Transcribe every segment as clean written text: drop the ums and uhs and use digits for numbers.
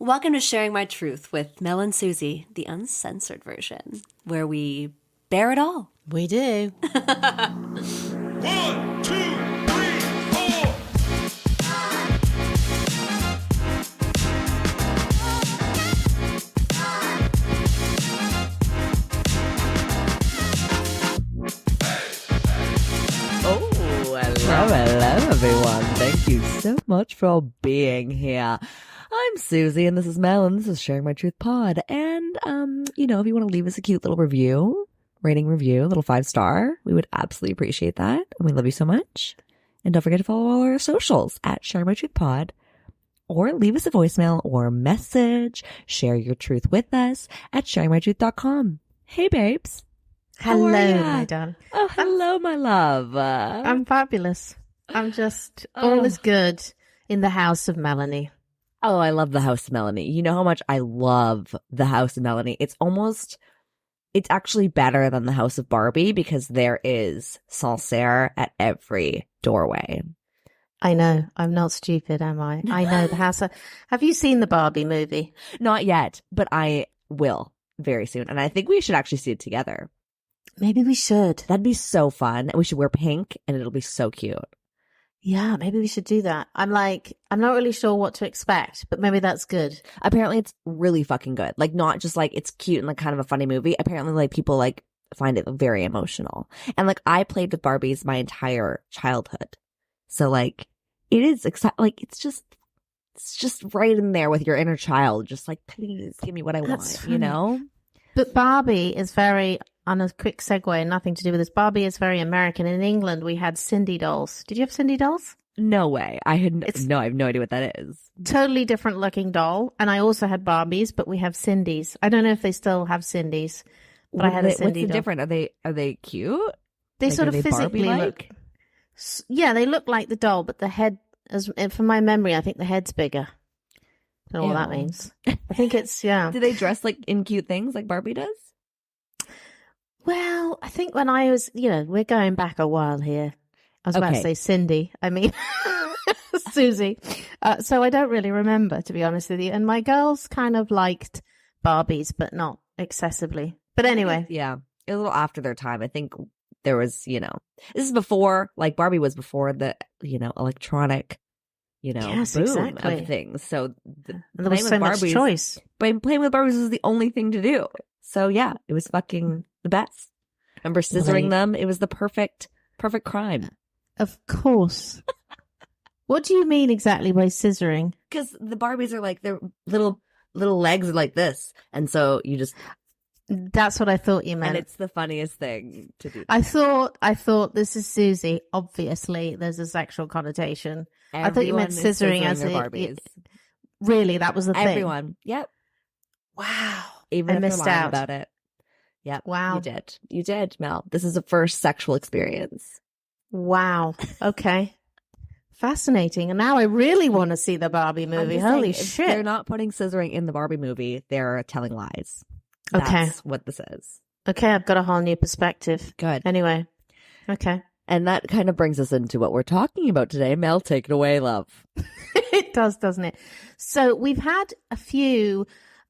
Welcome to Sharing My Truth with Mel and Suzie, the uncensored version, where we bear it all. We do. 1, 2, 3, 4. Hello, everyone. Thank you so much for being here. I'm Suzie, and this is Mel, and this is Sharing My Truth Pod. And, if you want to leave us a cute little rating review, a little 5-star, we would absolutely appreciate that. And we love you so much. And don't forget to follow all our socials at Sharing My Truth Pod, or leave us a voicemail or message. Share your truth with us at sharingmytruth.com. Hey, babes. Hello, my darling. Oh, hello, my love. I'm fabulous. I'm just all is good in the house of Melanie. Oh, I love the House of Melanie. You know how much I love the House of Melanie. It's actually better than the House of Barbie because there is Sancerre at every doorway. I know. I'm not stupid, am I? I know the house. Have you seen the Barbie movie? Not yet, but I will very soon. And I think we should actually see it together. Maybe we should. That'd be so fun. We should wear pink and it'll be so cute. Yeah, maybe we should do that. I'm not really sure what to expect, but maybe that's good. Apparently it's really fucking good. Like, not just like it's cute and like kind of a funny movie. Apparently like people like find it very emotional. And like I played with Barbies my entire childhood. So like it is it's just right in there with your inner child. Just like, please give me what I want, you know? But Barbie is very, on a quick segue, nothing to do with this, Barbie is very American. In England, we had Cindy dolls. Did you have Cindy dolls? No way. I have no idea what that is. Totally different looking doll. And I also had Barbies, but we have Cindy's. I don't know if they still have Cindy's, but I had a Cindy What's the doll. difference? Are they cute? They like, sort of physically Barbie-like? look. Yeah, they look like the doll, but the head, from my memory, I think the head's bigger. I don't know what that means. I think it's, yeah. Do they dress like in cute things like Barbie does? Well, I think when I was, we're going back a while here. I was about to say Cindy. I mean, Suzie. So I don't really remember, to be honest with you. And my girls kind of liked Barbies, but not excessively. But anyway. Yeah. A little after their time. I think there was, this is before, like Barbie was before the, electronic, yes, boom exactly. of things. So there was so much choice. But playing with Barbies was the only thing to do. So yeah, it was fucking the best. Remember scissoring them? It was the perfect crime. Of course. What do you mean exactly by scissoring? Because the Barbies are like, their little legs are like this. And so you just... That's what I thought you meant. And it's the funniest thing to do. I thought this is Suzie. Obviously, there's a sexual connotation. I thought you meant scissoring as Barbies. Really, that was the thing. Everyone. Yep. Wow. Even I if missed they're lying out about it. Yep. Wow. You did, Mel. This is a first sexual experience. Wow. Okay. Fascinating. And now I really want to see the Barbie movie. Holy shit. They're not putting scissoring in the Barbie movie. They're telling lies. Okay. That's what this is. Okay, I've got a whole new perspective. Good. Anyway. Okay. And that kind of brings us into what we're talking about today. Mel, take it away, love. It does, doesn't it? So we've had a few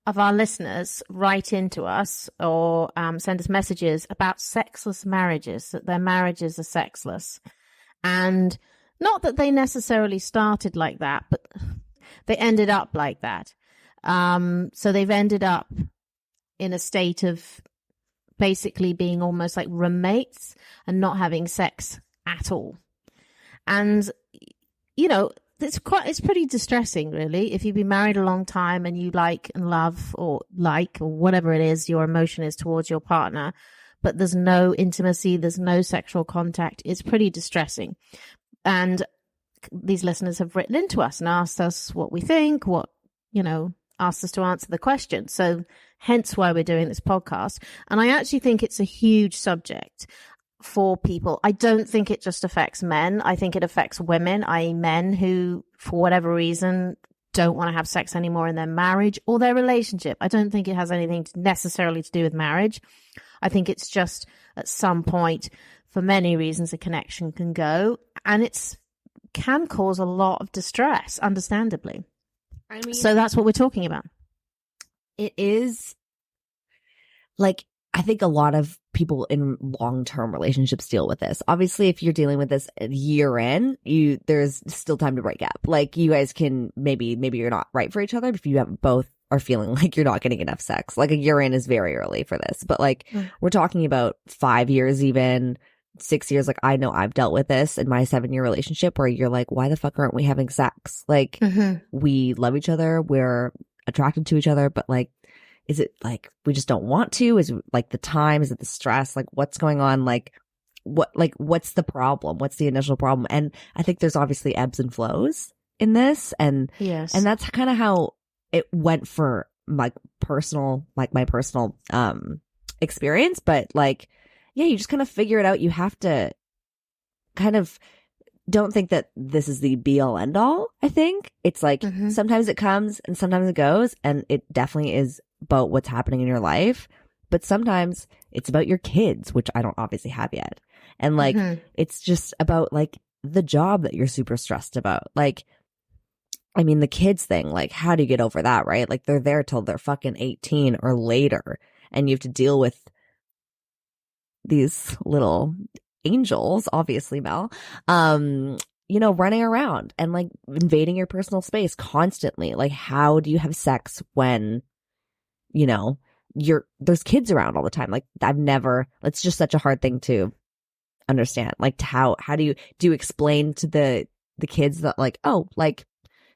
of our listeners write into us or send us messages about sexless marriages, that their marriages are sexless. And not that they necessarily started like that, but they ended up like that. So they've ended up in a state of basically being almost like roommates and not having sex at all. And, it's pretty distressing, really. If you've been married a long time and you like and love or whatever it is your emotion is towards your partner, but there's no intimacy, there's no sexual contact, it's pretty distressing. And these listeners have written into us and asked us what we think, asked us to answer the question. So hence why we're doing this podcast. And I actually think it's a huge subject for people. I don't think it just affects men. I think it affects women, i.e. men who, for whatever reason, don't want to have sex anymore in their marriage or their relationship. I don't think it has anything necessarily to do with marriage. I think it's just at some point, for many reasons, a connection can go, and can cause a lot of distress, understandably. I mean, So that's what we're talking about. It is like, I think a lot of people in long-term relationships deal with this. Obviously, if you're dealing with this a year in, there's still time to break up. Like, you guys can maybe you're not right for each other if you have both are feeling like you're not getting enough sex. Like, a year in is very early for this. But like, we're talking about 5 years, even 6 years. Like, I know I've dealt with this in my 7-year relationship where you're like, why the fuck aren't we having sex? Like, we love each other, we're attracted to each other, but like, is it like we just don't want to? Is it like the time? Is it the stress? Like, what's going on? Like, what's the problem? What's the initial problem? And I think there's obviously ebbs and flows in this. And Yes. and that's kind of how it went for my personal experience. But like, yeah, you just kind of figure it out. You have to kind of don't think that this is the be all end all. I think it's like sometimes it comes and sometimes it goes, and it definitely is about what's happening in your life. But sometimes it's about your kids, which I don't obviously have yet. And like, it's just about like the job that you're super stressed about. Like, I mean, the kids thing, like, how do you get over that, right? Like, they're there till they're fucking 18 or later, and you have to deal with these little angels, obviously, Mel, you know, running around and like invading your personal space constantly. Like, how do you have sex when, you know, there's kids around all the time? Like, it's just such a hard thing to understand. Like, how do you explain to the kids that like, oh, like,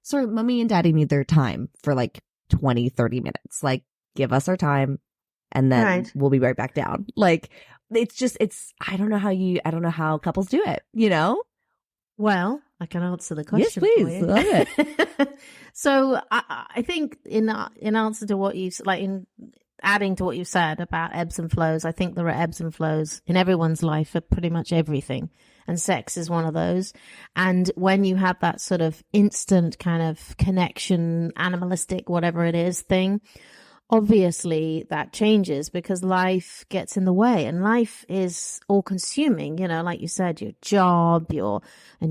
sorry, mommy and daddy need their time for like 20-30 minutes. Like, give us our time and then we'll be right back down. Like, I don't know how couples do it, you know? Well, I can answer the question. Yes, for please. you. Love it. So I think in answer to what you like, in adding to what you said about ebbs and flows, I think there are ebbs and flows in everyone's life for pretty much everything, and sex is one of those. And when you have that sort of instant kind of connection, animalistic, whatever it is thing, obviously that changes because life gets in the way, and life is all consuming, you know, like you said, your job, you're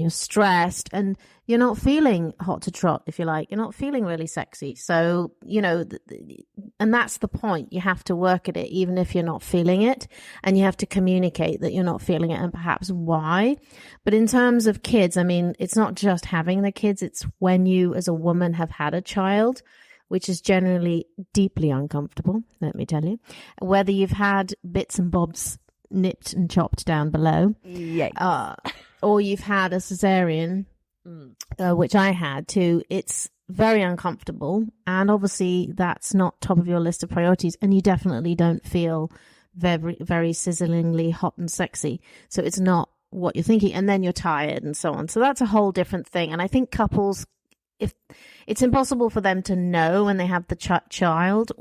stressed and you're not feeling hot to trot, if you like, you're not feeling really sexy. So, you know, and that's the point. You have to work at it, even if you're not feeling it, and you have to communicate that you're not feeling it and perhaps why. But in terms of kids, I mean, it's not just having the kids, it's when you as a woman have had a child, which is generally deeply uncomfortable, let me tell you. Whether you've had bits and bobs nipped and chopped down below, or you've had a cesarean, which I had too, it's very uncomfortable. And obviously that's not top of your list of priorities, and you definitely don't feel very, very sizzlingly hot and sexy. So it's not what you're thinking, and then you're tired and so on. So that's a whole different thing. And I think couples, if it's impossible for them to know when they have the child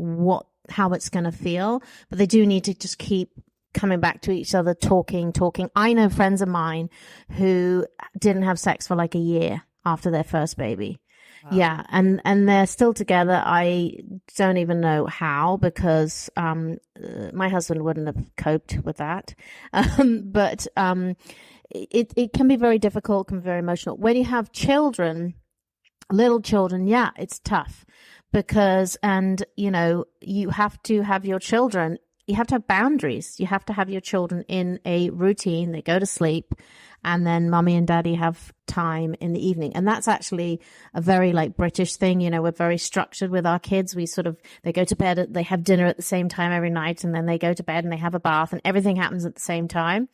how it's going to feel, but they do need to just keep coming back to each other, talking. I know friends of mine who didn't have sex for like a year after their first baby. Wow. Yeah, and they're still together. I don't even know how, because my husband wouldn't have coped with that. But it can be very difficult, can be very emotional. When you have children, little children, yeah, it's tough because, and you know, you have to have your children, you have to have boundaries. You have to have your children in a routine. They go to sleep, and then mommy and daddy have time in the evening. And that's actually a very like British thing. You know, we're very structured with our kids. They go to bed, they have dinner at the same time every night, and then they go to bed and they have a bath, and everything happens at the same time,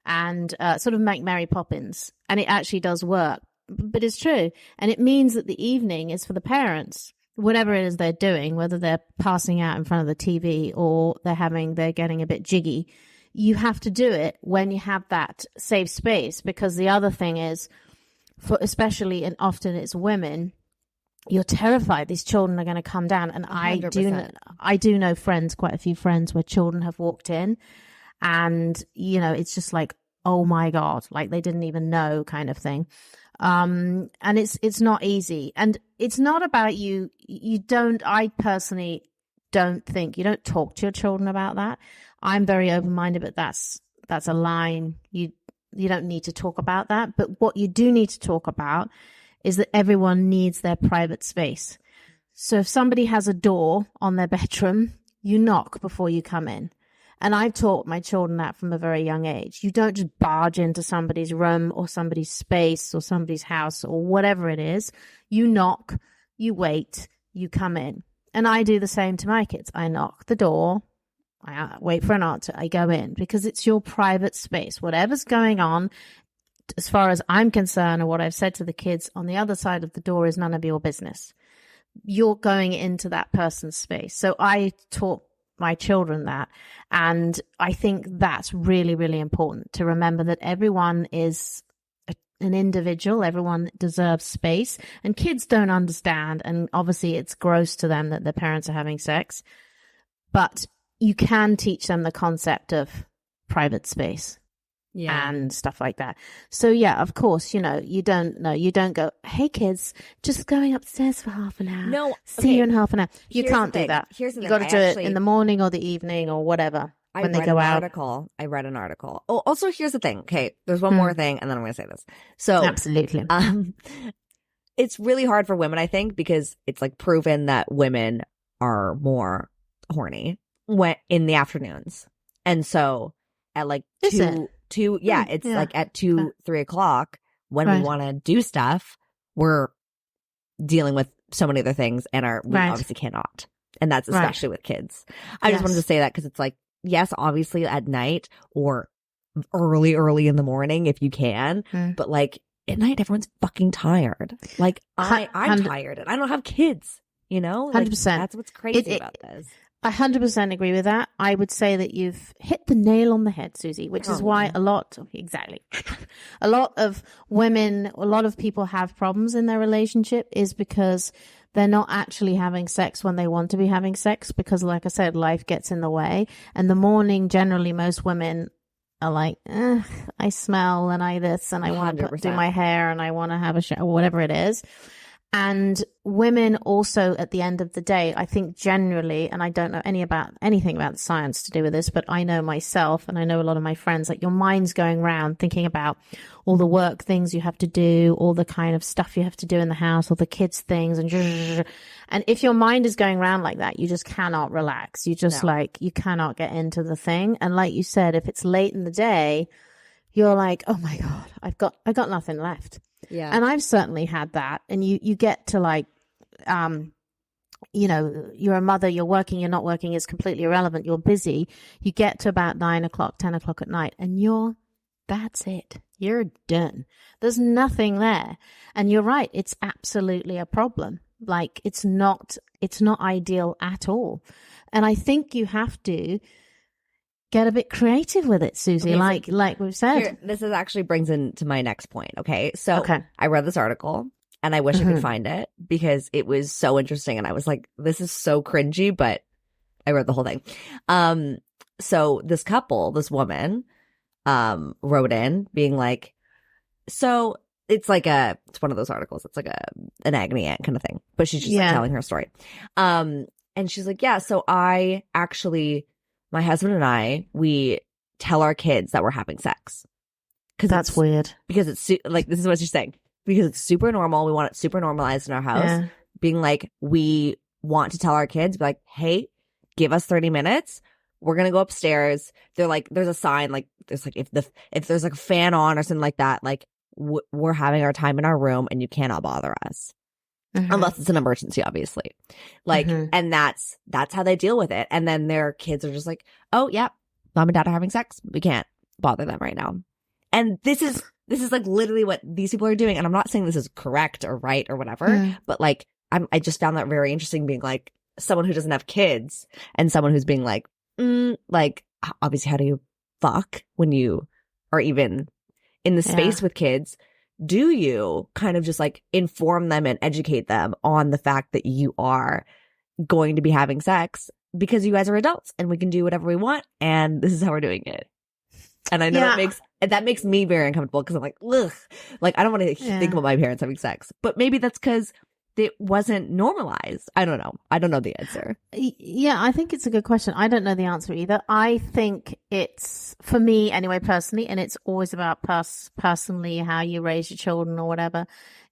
and sort of make Mary Poppins. And it actually does work. But it's true. And it means that the evening is for the parents, whatever it is they're doing, whether they're passing out in front of the TV or they're getting a bit jiggy. You have to do it when you have that safe space, because the other thing is, especially and often it's women, you're terrified these children are going to come down. And 100%. I do know friends, quite a few friends, where children have walked in, and, you know, it's just like, oh my God, like they didn't even know kind of thing. And it's not easy, and it's not about I personally don't think you don't talk to your children about that. I'm very open-minded, but that's a line. You don't need to talk about that. But what you do need to talk about is that everyone needs their private space. So if somebody has a door on their bedroom, you knock before you come in. And I've taught my children that from a very young age. You don't just barge into somebody's room or somebody's space or somebody's house or whatever it is. You knock, you wait, you come in. And I do the same to my kids. I knock the door, I wait for an answer, I go in, because it's your private space. Whatever's going on, as far as I'm concerned, or what I've said to the kids on the other side of the door, is none of your business. You're going into that person's space. So I taught my children that. And I think that's really, really important to remember that everyone is an individual. Everyone deserves space, and kids don't understand. And obviously it's gross to them that their parents are having sex, but you can teach them the concept of private space. Yeah. And stuff like that. So yeah, of course, you don't go, hey kids, just going upstairs for half an hour. No. See you in half an hour. You Here's can't the do thing. that. Here's the you thing. got to do it in the morning or the evening or whatever when they go out. I read an article. Oh, also here's the thing. Okay. There's one more thing and then I'm going to say this. So absolutely. It's really hard for women, I think, because it's like proven that women are more horny in the afternoons. And so at like like at 2-3 o'clock when we want to do stuff, we're dealing with so many other things and we obviously cannot. And that's especially with kids. I just wanted to say that because it's like, yes, obviously at night or early in the morning if you can, but like at night everyone's fucking tired. Like I'm tired and I don't have kids, you know? Like, 100%. That's what's crazy about this. I 100% agree with that. I would say that you've hit the nail on the head, Susie, which is why a lot of women, a lot of people have problems in their relationship is because they're not actually having sex when they want to be having sex because, like I said, life gets in the way. And the morning, generally, most women are like, I smell and I this and I want to do my hair and I want to have a shower, whatever it is. And women also, at the end of the day, I think generally, and I don't know anything about the science to do with this, but I know myself and I know a lot of my friends, like your mind's going around thinking about all the work things you have to do, all the kind of stuff you have to do in the house, all the kids things, and if your mind is going around like that, you just cannot relax. You just you cannot get into the thing. And like you said, if it's late in the day, you're like, oh my God, I got nothing left. Yeah. And I've certainly had that. And you get to like, you're a mother, you're working, you're not working is completely irrelevant. You're busy. You get to about 9 o'clock, 10 o'clock at night and that's it. You're done. There's nothing there. And you're right. It's absolutely a problem. Like it's not ideal at all. And I think you have to get a bit creative with it, Susie, like we've said. Here, this actually brings into my next point, okay? So I read this article, and I wish I could find it, because it was so interesting, and I was like, this is so cringy, but I read the whole thing. So this woman, wrote in, being like, so it's one of those articles, it's like an agony aunt kind of thing, but she's just like, telling her story. And she's like, so I actually... my husband and I, we tell our kids that we're having sex. That's weird. Because it's this is what she's saying. Because it's super normal. We want it super normalized in our house. Yeah. Being like, we want to tell our kids, be like, hey, give us 30 minutes. We're going to go upstairs. They're like, there's a sign, like, there's like, if there's like a fan on or something like that, like, we're having our time in our room and you cannot bother us. Unless it's an emergency, obviously. Like, and that's how they deal with it. And then their kids are just like, oh, yeah, mom and dad are having sex. We can't bother them right now. And this is like literally what these people are doing. And I'm not saying this is correct or right or whatever, but like, I just found that very interesting, being like someone who doesn't have kids and someone who's being like, like, obviously, how do you fuck when you are even in the space with kids? Do you kind of just like inform them and educate them on the fact that you are going to be having sex because you guys are adults and we can do whatever we want and this is how we're doing it? And I know that makes me very uncomfortable because I'm like, ugh, like I don't want to think about my parents having sex, but maybe that's because it wasn't normalized. I don't know. I don't know the answer. Yeah, I think it's a good question. I don't know the answer either. I think it's, for me anyway, personally, and it's always about personally how you raise your children or whatever,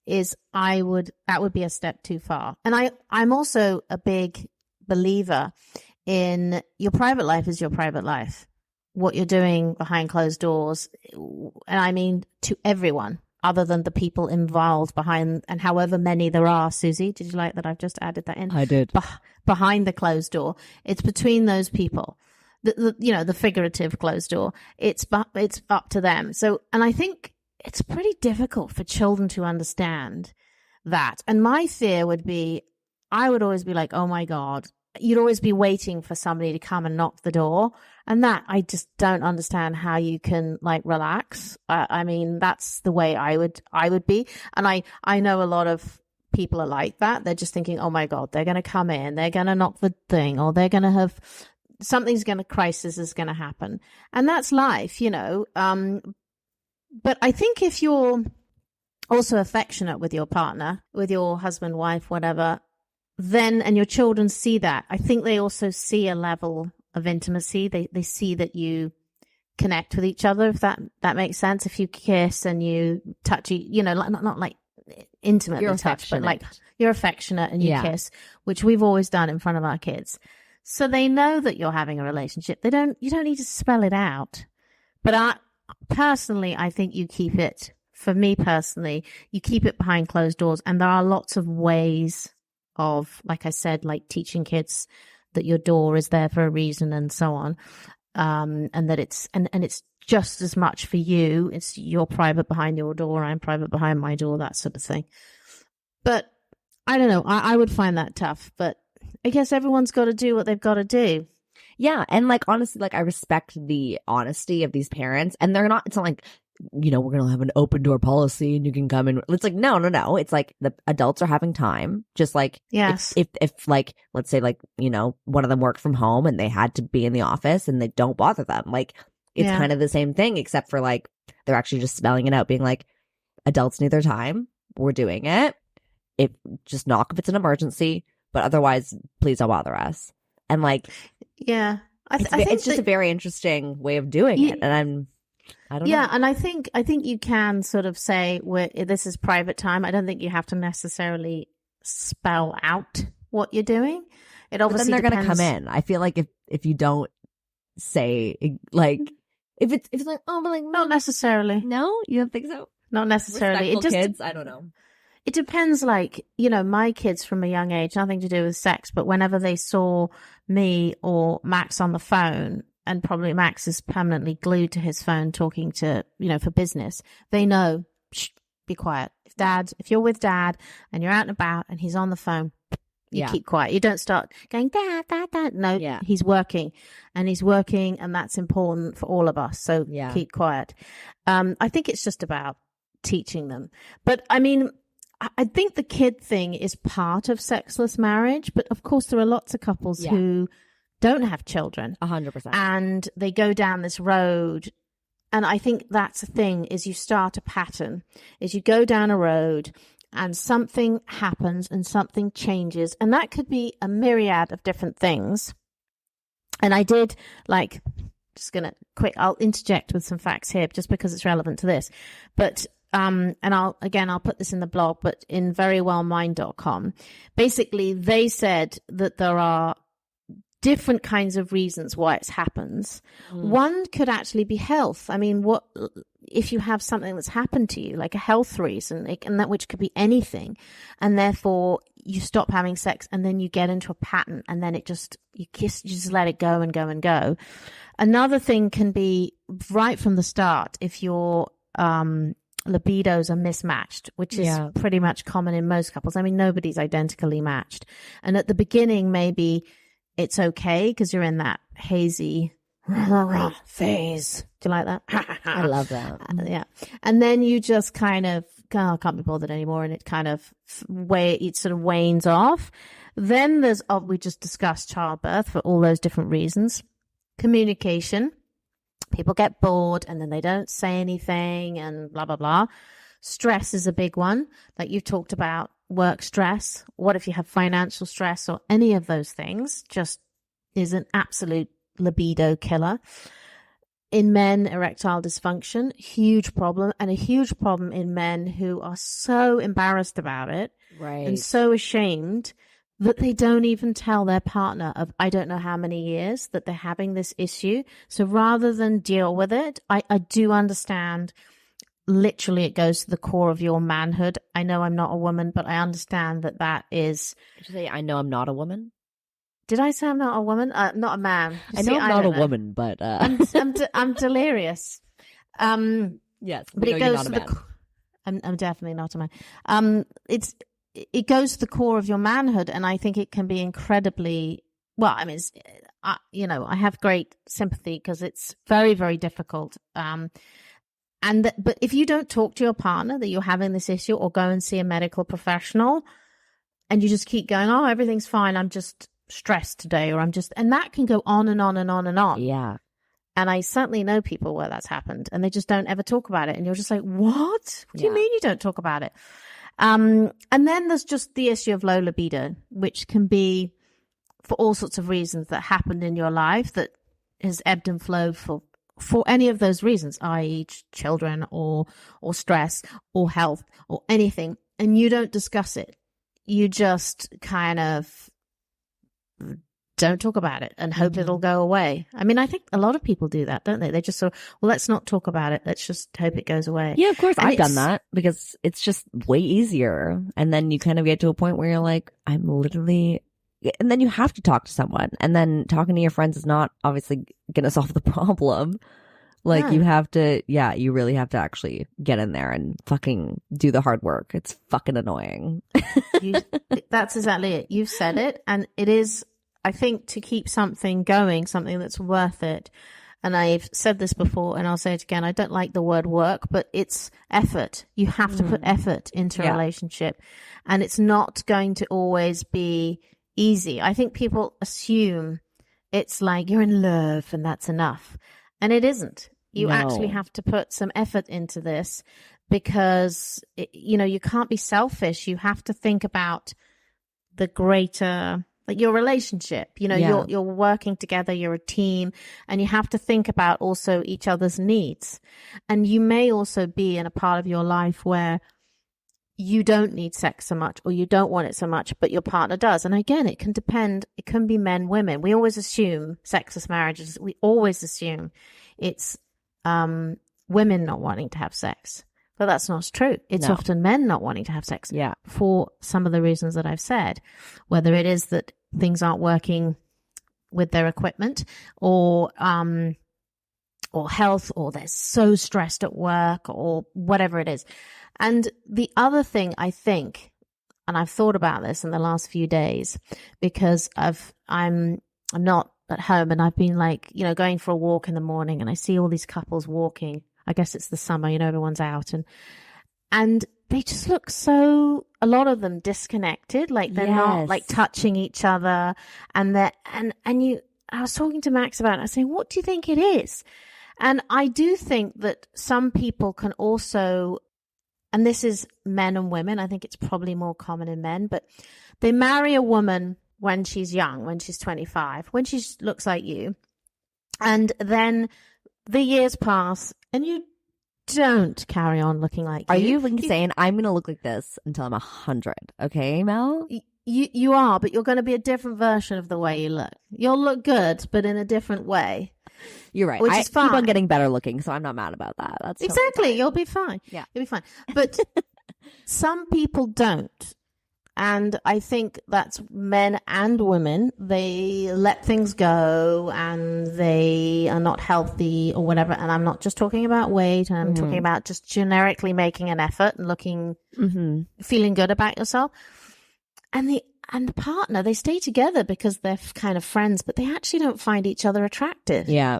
that would be a step too far. And I'm also a big believer in your private life is your private life. What you're doing behind closed doors, and I mean to everyone other than the people involved behind, and however many there are. Susie, did you like that? I've just added that in. I did. Behind the closed door, it's between those people. The figurative closed door. It's up to them. So, and I think it's pretty difficult for children to understand that. And my fear would be, I would always be like, oh my God, you'd always be waiting for somebody to come and knock the door. And that, I just don't understand how you can like relax. I mean, that's the way I would be. And I know a lot of people are like that. They're just thinking, oh my God, they're going to come in, they're going to knock the thing, or they're going to have crisis is going to happen. And that's life, but I think if you're also affectionate with your partner, with your husband, wife, whatever, then, and your children see that, I think they also see a level of intimacy. They see that you connect with each other, if that makes sense. If you kiss and you touch, not like intimately touch, but like you're affectionate and you kiss, which we've always done in front of our kids. So they know that you're having a relationship. You don't need to spell it out. But I think you keep it, for me personally, you keep it behind closed doors. And there are lots of ways of, like I said, like teaching kids that your door is there for a reason and so on. And that it's just as much for you. It's you're private behind your door, I'm private behind my door, that sort of thing. But I don't know. I would find that tough, but I guess everyone's got to do what they've got to do. Yeah. And like, honestly, like I respect the honesty of these parents, and it's not like, we're going to have an open door policy and you can come in. It's like, no. It's like the adults are having time. Just like, yes. If like, let's say like, one of them worked from home and they had to be in the office and they don't bother them. Like, it's kind of the same thing, except for like, they're actually just spelling it out, being like, adults need their time. We're doing it. Just knock if it's an emergency, but otherwise, please don't bother us. And like, yeah, I think it's just a very interesting way of doing it. And I don't know. Yeah, and I think you can sort of say this is private time. I don't think you have to necessarily spell out what you're doing. It obviously but then they're depends. going to come in. I feel like if you don't say like if it's like, oh, but like not necessarily. No, you don't think so? Not necessarily. Respectful kids, I don't know. It depends. Like, my kids from a young age, nothing to do with sex, but whenever they saw me or Max on the phone, and probably Max is permanently glued to his phone talking to, for business, they know, shh, be quiet. If you're with dad and you're out and about and he's on the phone, you keep quiet. You don't start going, dad. No, he's working and that's important for all of us. So keep quiet. I think it's just about teaching them. But I mean, I think the kid thing is part of sexless marriage, but of course there are lots of couples who don't have children. 100%. And they go down this road. And I think that's the thing, is you start a pattern, is you go down a road and something happens and something changes. And that could be a myriad of different things. And I did I'll interject with some facts here just because it's relevant to this. But and I'll put this in the blog, but in verywellmind.com, basically they said that there are different kinds of reasons why it happens. One could actually be health. I mean, what if you have something that's happened to you, like a health reason, and that which could be anything, and therefore you stop having sex, and then you get into a pattern, and then you just let it go and go and go. Another thing can be right from the start if your libidos are mismatched, which is pretty much common in most couples. I mean, nobody's identically matched, and at the beginning maybe it's okay because you're in that hazy phase. Do you like that? I love that. Yeah. And then you just kind of I can't be bothered anymore, and it kind of it sort of wanes off. Then there's we just discussed childbirth for all those different reasons. Communication. People get bored and then they don't say anything and blah, blah, blah. Stress is a big one. Like you've talked about work stress. What if you have financial stress or any of those things? Just is an absolute libido killer. in men, erectile dysfunction, huge problem, and a huge problem in men who are so embarrassed about it Right. and so ashamed that they don't even tell their partner of I don't know how many years that they're having this issue. So rather than deal with it, I do understand. Literally, it goes to the core of your manhood. I know I'm not a woman, but I understand that is. Did you say I know I'm not a woman? Did I say I'm not a woman? Not a man. I know I'm not a woman, but I'm delirious. yes, but it goes to the. I'm definitely not a man. It goes to the core of your manhood, and I think it can be incredibly. Well, I mean, I have great sympathy because it's very, very difficult. But if you don't talk to your partner that you're having this issue, or go and see a medical professional, and you just keep going, oh, everything's fine, I'm just stressed today, and that can go on and on and on and on. Yeah. And I certainly know people where that's happened, and they just don't ever talk about it. And you're just like, what? What do you mean you don't talk about it? And then there's just the issue of low libido, which can be for all sorts of reasons that happened in your life that has ebbed and flowed for any of those reasons, i.e. children or stress or health or anything. And you don't discuss it. You just kind of don't talk about it and hope it'll go away. I mean, I think a lot of people do that, don't they? They just sort of, well, let's not talk about it. Let's just hope it goes away. Yeah, of course. And I've done that because it's just way easier. And then you kind of get to a point where you're like, I'm literally, and then you have to talk to someone. And then talking to your friends is not obviously going to solve the problem. Like No. you have to, you really have to actually get in there and fucking do the hard work. It's fucking annoying. That's exactly it. You've said it. And it is, I think, to keep something going, something that's worth it. And I've said this before and I'll say it again. I don't like the word work, but it's effort. You have to put effort into a relationship, and it's not going to always be easy. I think people assume it's like you're in love and that's enough. And it isn't. You actually have to put some effort into this because, you can't be selfish. You have to think about the greater, like your relationship. You're working together, you're a team, and you have to think about also each other's needs. And you may also be in a part of your life where you don't need sex so much or you don't want it so much, but your partner does. And again, it can depend. It can be men, women. We always assume sexless marriages. We always assume it's women not wanting to have sex. But that's not true. It's often men not wanting to have sex for some of the reasons that I've said, whether it is that things aren't working with their equipment or health, or they're so stressed at work or whatever it is. And the other thing I think, and I've thought about this in the last few days because I'm not at home and I've been like, going for a walk in the morning and I see all these couples walking. I guess it's the summer, everyone's out and they just look so, a lot of them disconnected, like they're not like touching each other I was talking to Max about it. I was saying, what do you think it is? And I do think that some people can also, and this is men and women, I think it's probably more common in men, but they marry a woman when she's young, when she's 25, when she looks like you. And then the years pass and you don't carry on looking like Are you. you saying I'm going to look like this until I'm 100? Okay, Mel? You are, but you're going to be a different version of the way you look. You'll look good, but in a different way. You're right. Which I is fine. keep on getting better looking, so I'm not mad about that. That's totally Exactly. fine. You'll be fine. Yeah. You'll be fine. But some people don't. And I think that's men and women. They let things go and they are not healthy or whatever. And I'm not just talking about weight. I'm talking about just generically making an effort and looking, feeling good about yourself. And the partner, they stay together because they're kind of friends, but they actually don't find each other attractive. Yeah.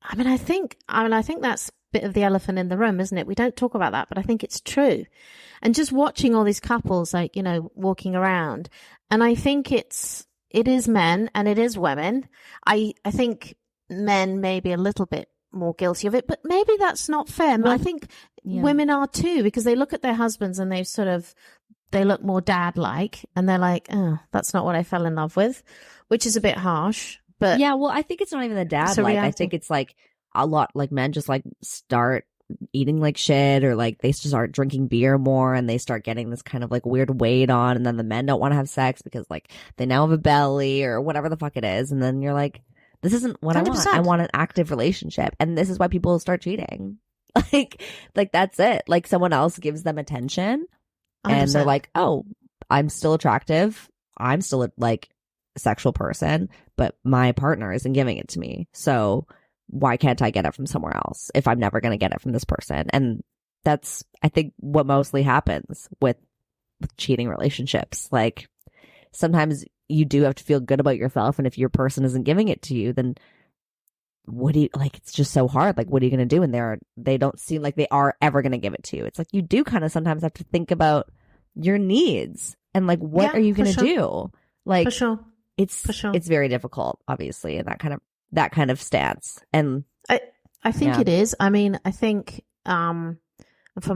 I think that's a bit of the elephant in the room, isn't it? We don't talk about that, but I think it's true. And just watching all these couples, like, walking around, and I think it is men and it is women. I think men may be a little bit more guilty of it, but maybe that's not fair. I think women are too, because they look at their husbands and they look more dad-like, and they're like, oh, that's not what I fell in love with, which is a bit harsh. But yeah, well, I think it's not even the dad. Like, I think it's like a lot, like, men just like start eating like shit, or like they start drinking beer more, and they start getting this kind of like weird weight on, and then the men don't want to have sex because like they now have a belly or whatever the fuck it is, and then you're like, this isn't what 100%. I want an active relationship, and this is why people start cheating. like that's it. Like someone else gives them attention, and they're 100%. like, oh, I'm still attractive, I'm still a like sexual person, but my partner isn't giving it to me, so why can't I get it from somewhere else if I'm never going to get it from this person? And that's, I think, what mostly happens with cheating relationships. Like, sometimes you do have to feel good about yourself, and if your person isn't giving it to you, then what do you, like, it's just so hard. Like, what are you going to do? And they don't seem like they are ever going to give it to you. It's like, you do kind of sometimes have to think about your needs and like, what are you going to do? Like, For sure. it's very difficult, obviously, in that kind of stance. And I think Yeah. it is. I mean, I think from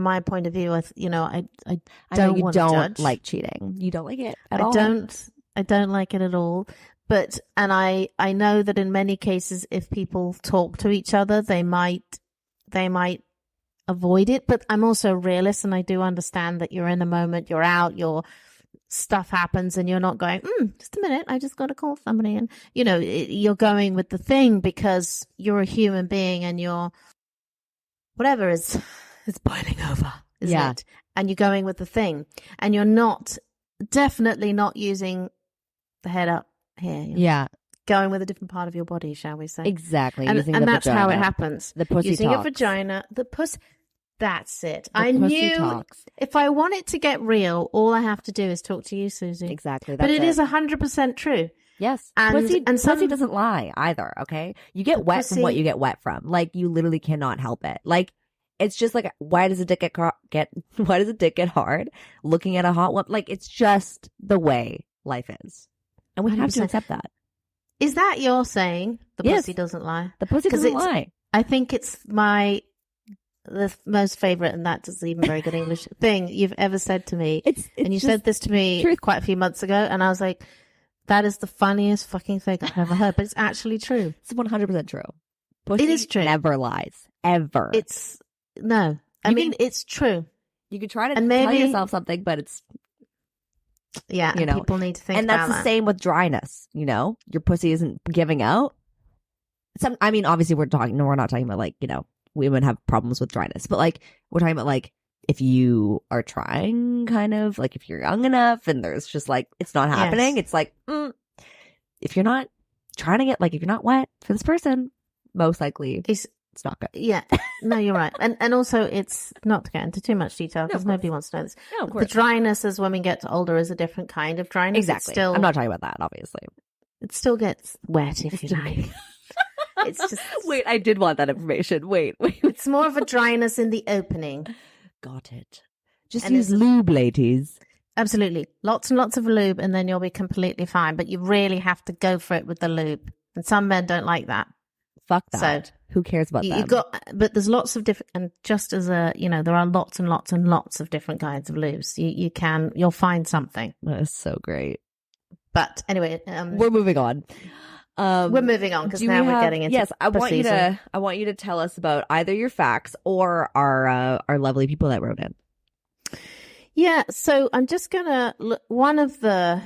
my point of view, I I know don't you want to don't judge. like cheating. You don't like it at all. I don't like it at all. But I know that in many cases, if people talk to each other, they might avoid it. But I'm also a realist, and I do understand that you're in a moment, you're out, your stuff happens, and you're not going, just a minute, I just got to call somebody. And you're going with the thing because you're a human being, and you're whatever is boiling over, isn't Yeah. it? And you're going with the thing, and you're definitely not using the head up here. You're Yeah, going with a different part of your body, shall we say? exactly. And Using the that's how it vagina. happens. The pussy Using talks. a vagina, the pussy. That's it. The I pussy knew talks. if I want it to get real, all I have to do is talk to you, Susie. Exactly. But That's it is 100% true. yes. and- Pussy, and some- pussy doesn't lie either. Okay, you get wet from what pussy- you get wet from. Like, you literally cannot help it. Like, it's just like, why does a dick why does a dick get hard looking at a hot one? Like, it's just the way life is, and we have to 100%. accept that. Is that you're saying the Yes. pussy doesn't lie? The pussy 'Cause doesn't it's- lie. I think it's the most favorite, and that's even very good English thing you've ever said to me. It's and you just said this to me truth. quite a few months ago, and I was like, that is the funniest fucking thing I've ever heard. But it's actually true. It's 100% true. Pussy It is true. never lies ever. It's no. I You mean, can- it's true. you could try to and tell maybe- yourself something, but it's Yeah, You and know, people need to think and about that's the that. same with dryness. Your pussy isn't giving out. I mean, obviously, we're not talking about like, women have problems with dryness, but like, we're talking about like, if you are trying, kind of like, if you're young enough and there's just like, it's not happening. Yes. It's like, if you're not trying to get, like, if you're not wet for this person, most likely It's it's not good. Yeah, no, you're right. And also, it's not to get into too much detail because nobody wants to know this. No, of The dryness as women get older is a different kind of dryness. Exactly. It's still, I'm not talking about that, obviously. It still gets wet if you like. It's just Wait, I did want that information. Wait. It's more of a dryness in the opening. Got it. Just And use it's- lube, ladies. Absolutely, lots and lots of lube, and then you'll be completely fine. But you really have to go for it with the lube, and some men don't like that. Fuck that. So, Who cares about that? But there's lots of different, and just as there are lots and lots and lots of different kinds of lubes. You'll find something. That is so great. But anyway, We're moving on. we're moving on because Do now we we're have- getting into Yes, I want you pussies. to tell us about either your facts or our lovely people that wrote in. Yeah, so I'm just gonna look one of the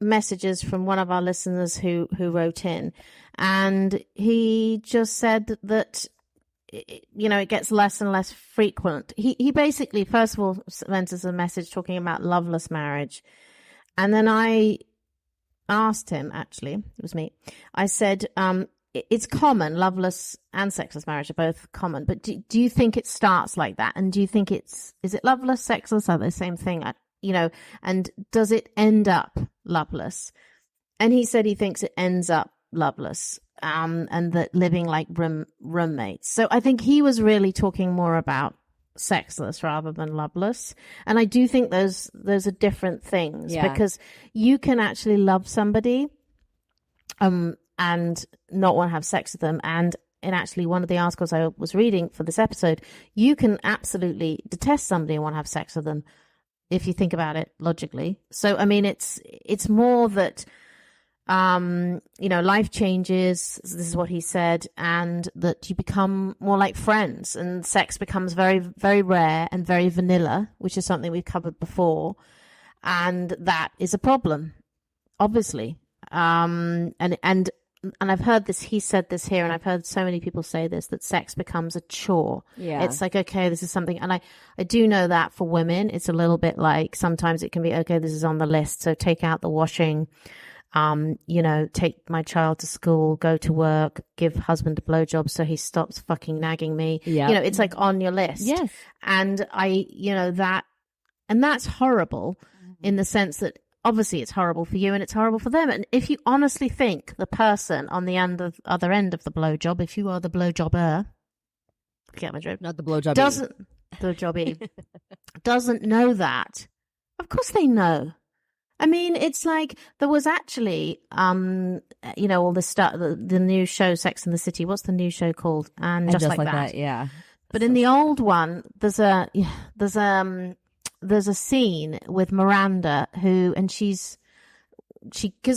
messages from one of our listeners who wrote in, and he just said that it gets less and less frequent. He basically first of all sent us a message talking about loveless marriage, and then I asked him, actually it was me, I said it's common, loveless and sexless marriage are both common, but do you think it starts like that? And do you think is it loveless, sexless, are they the same thing? And does it end up loveless? And he said he thinks it ends up loveless, and that living like roommates. So I think he was really talking more about sexless rather than loveless. And I do think those are different things, Yeah. because you can actually love somebody and not want to have sex with them. And in actually one of the articles I was reading for this episode, you can absolutely detest somebody and want to have sex with them if you think about it logically. So, I mean, it's more that life changes. This is what he said, and that you become more like friends, and sex becomes very, very rare and very vanilla, which is something we've covered before, and that is a problem, obviously. And I've heard this. He said this here, and I've heard so many people say this, that sex becomes a chore. Yeah. It's like, okay, this is something, and I do know that for women, it's a little bit like sometimes it can be, okay, this is on the list, so take out the washing. Take my child to school, go to work, give husband a blowjob so he stops fucking nagging me. Yeah. It's like on your list. Yes. And that's horrible in the sense that obviously it's horrible for you and it's horrible for them. And if you honestly think the person on the other end of the blowjob, if you are the blowjobber, get my drift, Not the blowjob. doesn't know that. Of course they know. I mean, it's like there was actually, all the stuff, the new show, Sex and the City. What's the new show called? And just like that. Yeah. But in the old one, there's a scene with Miranda because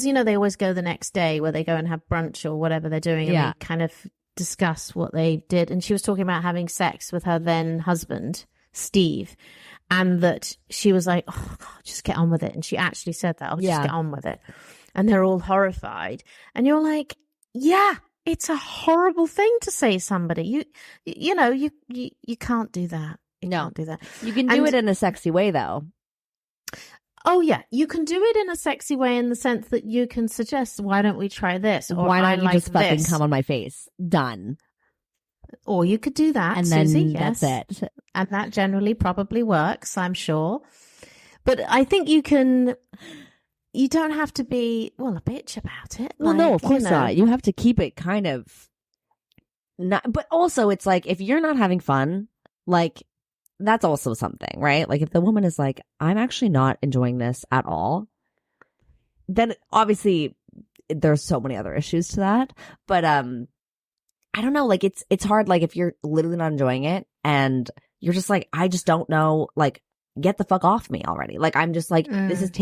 they always go the next day where they go and have brunch or whatever they're doing, and they kind of discuss what they did. And she was talking about having sex with her then husband, Steve. And that she was like, oh, God, just get on with it. And she actually said that, just get on with it. And they're all horrified. And you're like, yeah, it's a horrible thing to say to somebody. You can't do that. You can't do that. You can do it in a sexy way, though. Oh, yeah. You can do it in a sexy way in the sense that you can suggest, why don't we try this? Or why don't you just fucking this? come on my face? Done. Or you could do that, and Susie, then that's it. And that generally probably works, I'm sure. But I think you don't have to be, a bitch about it. Well, no, of course not. You have to keep it kind of not, but also it's like, if you're not having fun, like, that's also something, right? Like, if the woman is like, I'm actually not enjoying this at all, then obviously there's so many other issues to that. But, I don't know, like, it's hard, like, if you're literally not enjoying it and you're just like, I just don't know, like, get the fuck off me already. Like, I'm just like, this is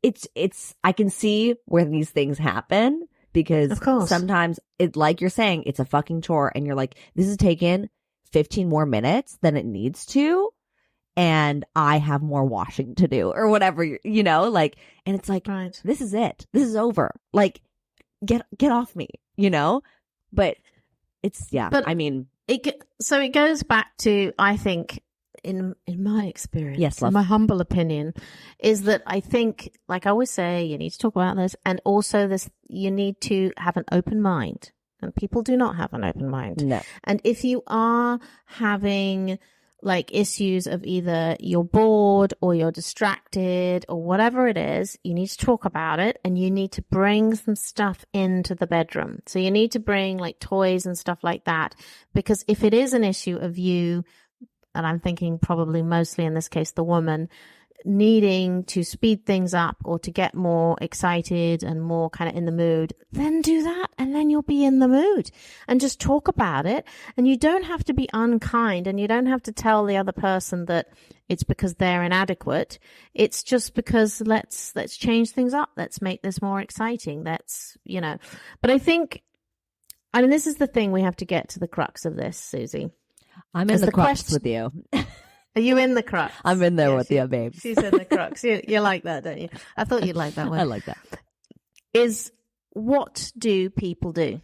it's I can see where these things happen, because of course, sometimes like you're saying, it's a fucking chore, and you're like, this has taken 15 more minutes than it needs to, and I have more washing to do, or whatever, and it's like, right, this is it. This is over. Like, get off me, But it's, But I mean, it goes back to, I think, in my experience, yes, love. In my humble opinion, is that I think, like I always say, you need to talk about this, and also you need to have an open mind, and people do not have an open mind. No. And if you are having like issues of either you're bored or you're distracted or whatever it is, you need to talk about it, and you need to bring some stuff into the bedroom. So you need to bring like toys and stuff like that, because if it is an issue of you, and I'm thinking probably mostly in this case, the woman needing to speed things up or to get more excited and more kind of in the mood, then do that, and then you'll be in the mood, and just talk about it. And you don't have to be unkind, and you don't have to tell the other person that it's because they're inadequate. It's just because let's change things up. Let's make this more exciting. But I think, this is the thing, we have to get to the crux of this, Susie. I'm in the crux with you. Are you in the crux? I'm in there with you, babe. She's in the crux. You like that, don't you? I thought you'd like that one. I like that. Is, what do people do?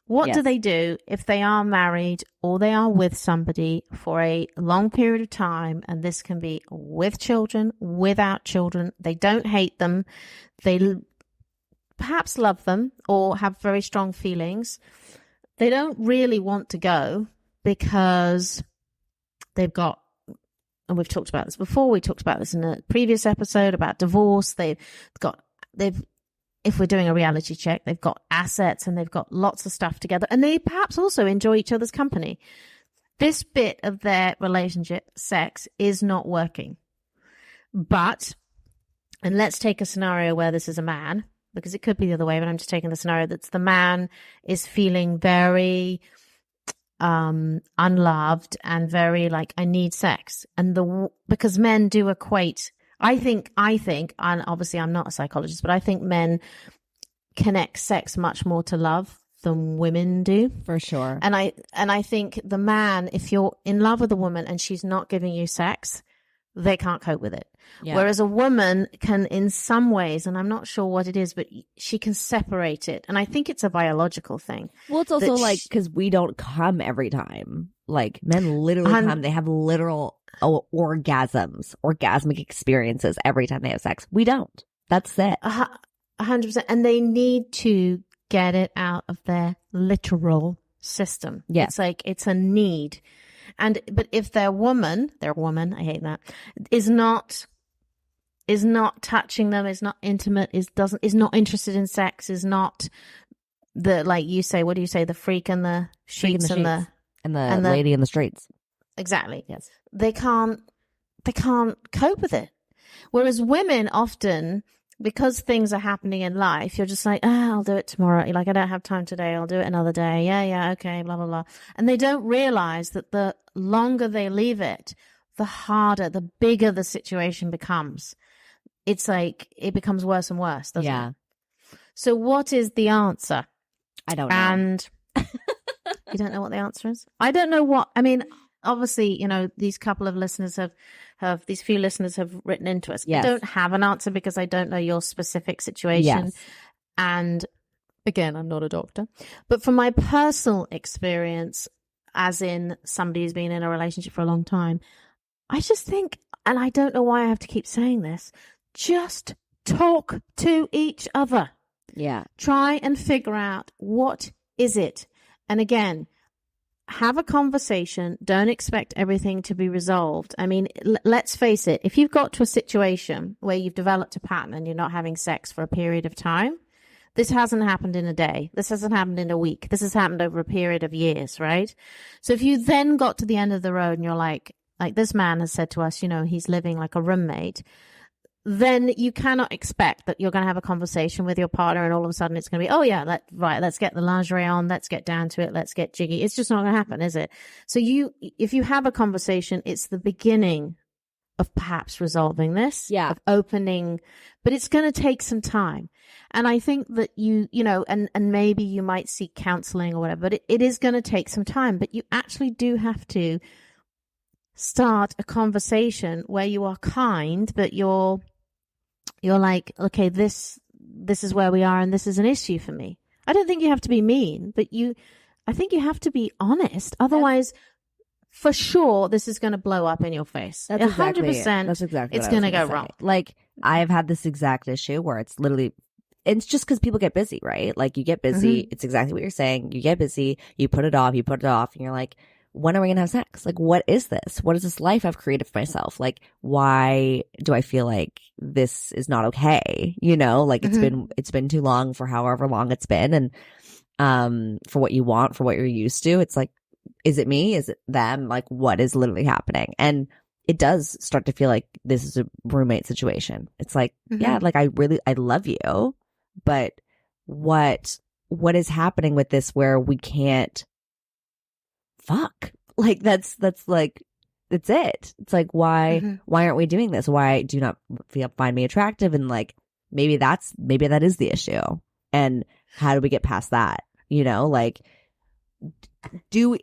What do they do if they are married or they are with somebody for a long period of time? And this can be with children, without children. They don't hate them. They perhaps love them or have very strong feelings. They don't really want to go because they've got, and we've talked about this before, we talked about this in a previous episode about divorce. If we're doing a reality check, they've got assets and they've got lots of stuff together, and they perhaps also enjoy each other's company. This bit of their relationship, sex, is not working. But, and let's take a scenario where this is a man, because it could be the other way, but I'm just taking the scenario that's the man is feeling very unloved and very like, I need sex. And because men do equate I think, and obviously I'm not a psychologist, but I think men connect sex much more to love than women do. For sure. And I think the man, if you're in love with a woman and she's not giving you sex, they can't cope with it. Yeah. Whereas a woman can, in some ways, and I'm not sure what it is, but she can separate it. And I think it's a biological thing. Well, it's also like because we don't come every time. Like men literally come. They have literal orgasms, orgasmic experiences every time they have sex. We don't. That's it. 100%. And they need to get it out of their literal system. Yeah. It's like, it's a need. But if their woman, I hate that, is not touching them, is not intimate, is not interested in sex, is not the, like you say, what do you say, the freak and the sheets and the lady in the streets. Exactly. Yes. They can't cope with it. Whereas women often, because things are happening in life, you're just like, I'll do it tomorrow. You're like, I don't have time today. I'll do it another day. Yeah, okay, blah, blah, blah. And they don't realize that the longer they leave it, the harder, the bigger the situation becomes. It's like, it becomes worse and worse, doesn't it? So what is the answer? I don't know. And you don't know what the answer is? I don't know what, I mean, obviously, you know, these couple of listeners these few listeners have written into us. Yes. I don't have an answer because I don't know your specific situation. Yes. And again, I'm not a doctor. But from my personal experience, as in somebody who's been in a relationship for a long time, I just think, and I don't know why I have to keep saying this, just talk to each other. Yeah. Try and figure out what is it. And again, have a conversation. Don't expect everything to be resolved. I mean, let's face it. If you've got to a situation where you've developed a pattern and you're not having sex for a period of time, this hasn't happened in a day. This hasn't happened in a week. This has happened over a period of years, right? So if you then got to the end of the road and you're like this man has said to us, you know, he's living like a roommate, then you cannot expect that you're going to have a conversation with your partner and all of a sudden it's going to be, oh yeah, let's get the lingerie on, let's get down to it, let's get jiggy. It's just not going to happen, is it? So if you have a conversation, it's the beginning of perhaps resolving this, of opening, but it's going to take some time. And I think that you know, and maybe you might seek counseling or whatever, but it is going to take some time, but you actually do have to start a conversation where you are kind, but you're like, okay, this is where we are and this is an issue for me. I don't think you have to be mean, but I think you have to be honest. Otherwise, for sure, this is going to blow up in your face. That's 100%. That's exactly it's going to go wrong. Like, I've had this exact issue where it's literally, it's just because people get busy, right? Like, you get busy. Mm-hmm. It's exactly what you're saying. You get busy. You put it off. And you're like, when are we going to have sex? Like, what is this? What is this life I've created for myself? Like, why do I feel like this is not okay? You know, like it's been too long for however long it's been. And, for what you want, for what you're used to, it's like, is it me? Is it them? Like, what is literally happening? And it does start to feel like this is a roommate situation. It's like, yeah, like I love you, but what is happening with this where we can't fuck? Like that's like, it's it. It's like, why aren't we doing this? Why do you not find me attractive? And like, maybe that is the issue. And how do we get past that? You know, like,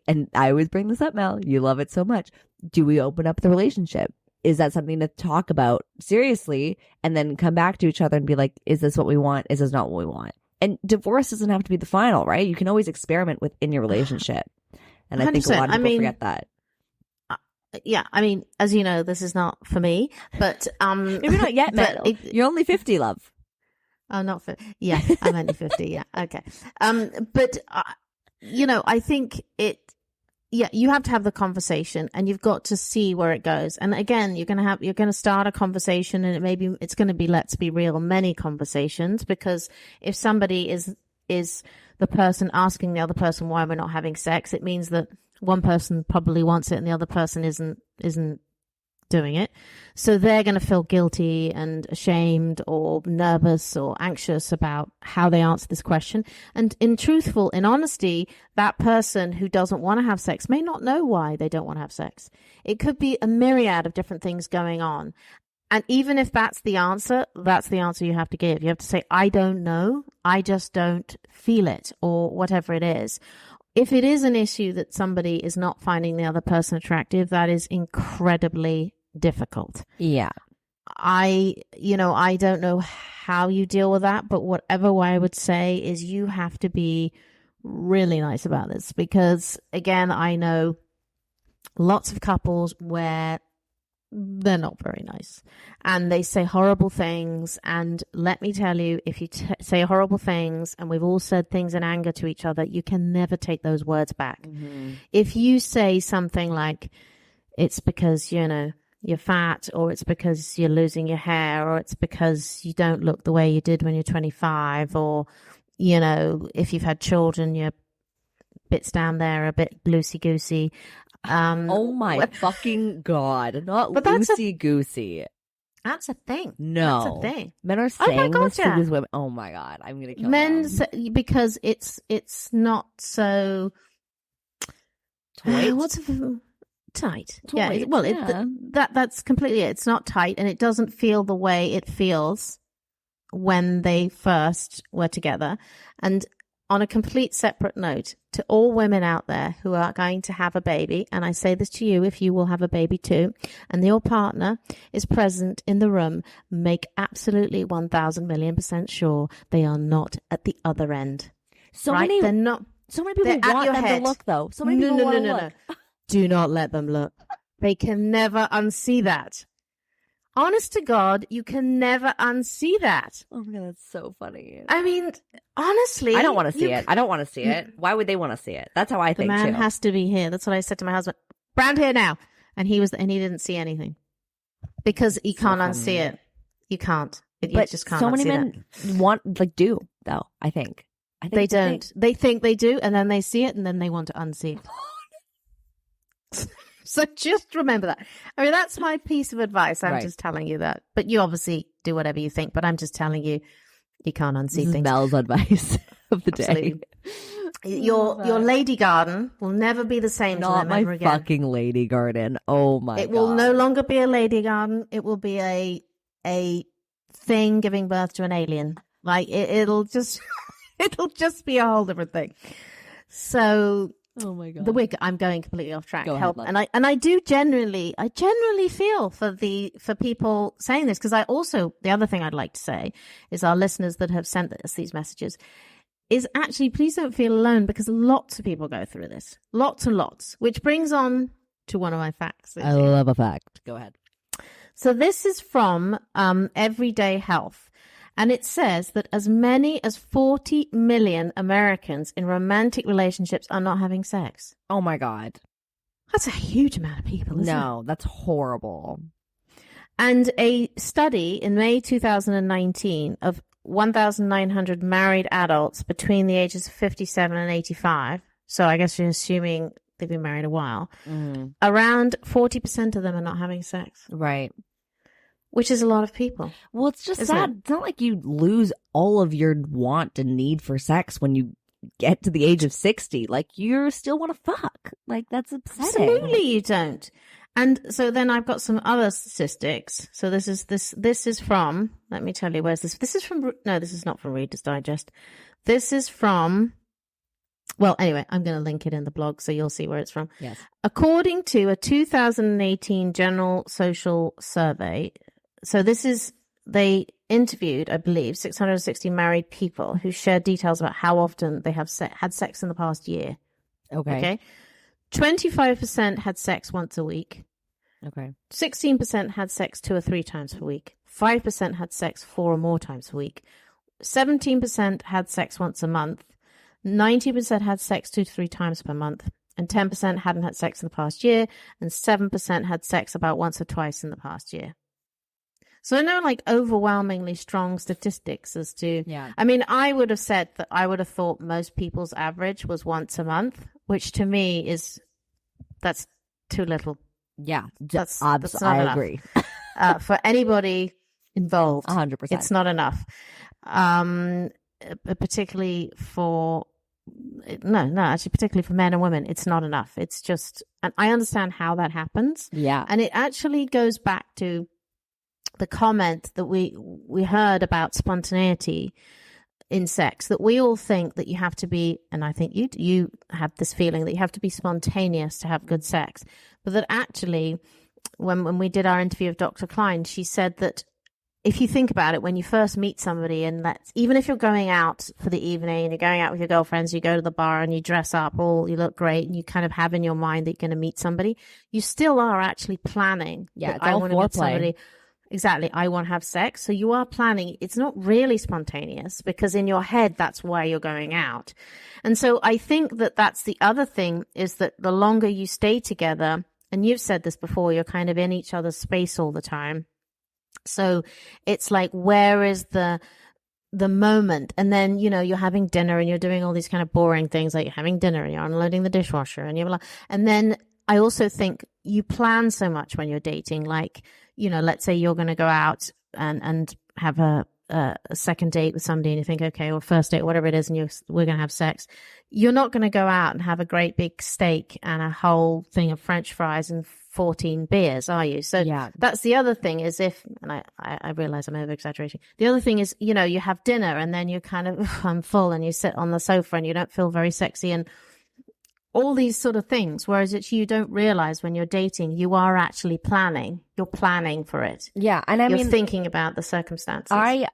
and I always bring this up, Mel, you love it so much. Do we open up the relationship? Is that something to talk about seriously and then come back to each other and be like, is this what we want? Is this not what we want? And divorce doesn't have to be the final, right? You can always experiment within your relationship. And I think a lot of people forget that. Yeah, I mean, as you know, this is not for me, but maybe not yet, Mel. You're only 50, love. Oh, not 50. Yeah, I'm only 50. Yeah, okay. But you know, I think you have to have the conversation and you've got to see where it goes. And again, you're going to start a conversation and it's going to be, let's be real, many conversations, because if somebody is the person asking the other person why we're not having sex, it means that one person probably wants it and the other person isn't doing it. So they're going to feel guilty and ashamed or nervous or anxious about how they answer this question. And in honesty, that person who doesn't want to have sex may not know why they don't want to have sex. It could be a myriad of different things going on. And even if that's the answer you have to give. You have to say, I don't know. I just don't feel it, or whatever it is. If it is an issue that somebody is not finding the other person attractive, that is incredibly difficult. Yeah. I don't know how you deal with that, but whatever way I would say is you have to be really nice about this, because again, I know lots of couples where they're not very nice and they say horrible things. And let me tell you, if you say horrible things, and we've all said things in anger to each other, you can never take those words back. Mm-hmm. If you say something like, it's because, you're fat, or it's because you're losing your hair, or it's because you don't look the way you did when you're 25, or, if you've had children, your bits down there are a bit loosey-goosey. Oh my fucking God. Not loosey-goosey. That's a thing. No. That's a thing. Men are Oh my saying God, this to yeah. these women. Oh my God. I'm going to kill Men them. say, because it's not so Tight? what's tight? Yeah. Tight, Well, yeah. that's completely it. It's not tight, and it doesn't feel the way it feels when they first were together. And on a complete separate note, to all women out there who are going to have a baby, and I say this to you if you will have a baby too, and your partner is present in the room, make absolutely 1,000,000,000% sure they are not at the other end. So right? many They're not. people they're at want your them head. to look, though. So many people want to look. Do not let them look. They can never unsee that. Honest to God, you can never unsee that. Oh my God, that's so funny. I mean, honestly. I don't want to see it. I don't want to see it. Why would they want to see it? That's how I The think, man too. has to be here. That's what I said to my husband. Round here now. And he didn't see anything. Because you can't unsee it. You can't. You But just can't so many unsee men do, though, I think. They it's a thing. don't. They think they do, and then they see it, and then they want to unsee it. So just remember that. I mean, that's my piece of advice. I'm Right. just telling you that. But you obviously do whatever you think, but I'm just telling you, you can't unsee This is things. Mel's advice of the day. Absolutely. Your lady garden will never be the same to Not them my ever again. fucking lady garden. Oh my God. It will no longer be a lady garden. It will be a thing giving birth to an alien. Like it'll just it'll just be a whole different thing. So Oh my God. I'm going completely off track. Go ahead, Help. love. And I do genuinely feel for people saying this, because the other thing I'd like to say is our listeners that have sent us these messages is actually, please don't feel alone, because lots of people go through this. Lots and lots. Which brings on to one of my facts. I love a fact. Go ahead. So this is from Everyday Health. And it says that as many as 40 million Americans in romantic relationships are not having sex. Oh my God. That's a huge amount of people, isn't it? No, that's horrible. And a study in May 2019 of 1,900 married adults between the ages of 57 and 85. So I guess you're assuming they've been married a while. Mm. Around 40% of them are not having sex, Right. which is a lot of people. Well, it's just Isn't sad. it? It's not like you lose all of your want and need for sex when you get to the age of 60. Like, you still want to fuck. Like, that's upsetting. Absolutely, you don't. And so then I've got some other statistics. So this is from, let me tell you, where's this? This is not from Reader's Digest. This is from, well, anyway, I'm going to link it in the blog so you'll see where it's from. Yes. According to a 2018 General Social Survey, so they interviewed, I believe, 660 married people who shared details about how often they have had sex in the past year. Okay. 25% had sex once a week. Okay. 16% had sex 2 or 3 times per week. 5% had sex 4 or more times per week. 17% had sex once a month. 90% had sex 2 to 3 times per month. And 10% hadn't had sex in the past year. And 7% had sex about once or twice in the past year. So I know, like, overwhelmingly strong statistics as to, Yeah. I mean, I would have said that I would have thought most people's average was once a month, which to me that's too little. Yeah. That's I not enough. agree. For anybody involved. 100%. It's not enough. Particularly for, particularly for men and women, it's not enough. It's just, and I understand how that happens. Yeah. And it actually goes back to the comment that we heard about spontaneity in sex, that we all think that you have to be, and I think you have this feeling that you have to be spontaneous to have good sex, but that actually when we did our interview of Dr. Klein, she said that if you think about it, when you first meet somebody, and even if you're going out for the evening and you're going out with your girlfriends, you go to the bar and you dress up, you look great, and you kind of have in your mind that you're going to meet somebody, you still are actually planning. Yeah, it's I all want to meet foreplay. somebody. Exactly. I want to have sex. So you are planning. It's not really spontaneous, because in your head, that's why you're going out. And so I think that that's the other thing, is that the longer you stay together, and you've said this before, you're kind of in each other's space all the time. So it's like, where is the moment? And then, you're having dinner and you're doing all these kind of boring things, like you're having dinner and you're unloading the dishwasher and and then I also think you plan so much when you're dating, like, let's say you're going to go out and have a second date with somebody, and you think, okay, or first date, whatever it is, and we're going to have sex. You're not going to go out and have a great big steak and a whole thing of French fries and 14 beers, are you? So Yeah. that's the other thing, is and I realize I'm over exaggerating. The other thing is, you have dinner and then you kind of, I'm full, and you sit on the sofa and you don't feel very sexy and all these sort of things. Whereas you don't realize when you're dating, you are actually planning. You're planning for it. Yeah. And You're thinking about the circumstances. I